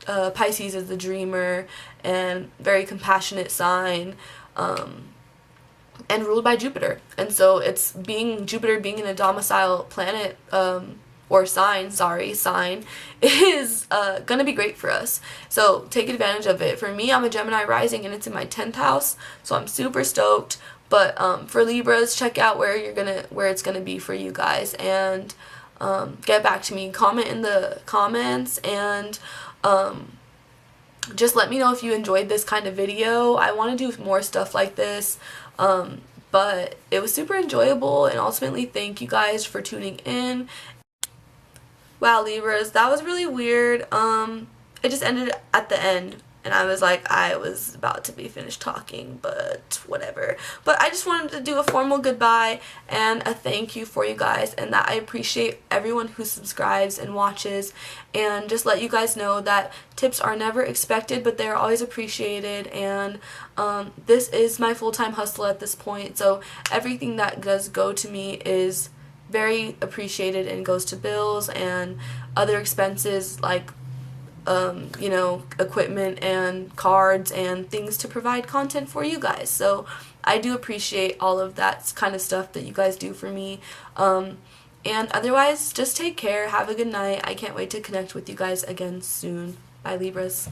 Pisces is the dreamer and very compassionate sign, and ruled by Jupiter. And so it's Jupiter being in a domicile planet, or sign is gonna be great for us. So take advantage of it. For me, I'm a Gemini rising and it's in my 10th house, so I'm super stoked. But for Libras, check out where it's gonna be for you guys, and get back to me. Comment in the comments, and just let me know if you enjoyed this kind of video. I want to do more stuff like this, but it was super enjoyable, and ultimately thank you guys for tuning in. Wow, Libras, that was really weird. It just ended at the end, and I was about to be finished talking, but whatever. But I just wanted to do a formal goodbye and a thank you for you guys, and that I appreciate everyone who subscribes and watches, and just let you guys know that tips are never expected, but they're always appreciated. And this is my full-time hustle at this point, so everything that does go to me is very appreciated and goes to bills and other expenses like equipment and cards and things to provide content for you guys. So I do appreciate all of that kind of stuff that you guys do for me. And otherwise, just take care. Have a good night. I can't wait to connect with you guys again soon. Bye, Libras.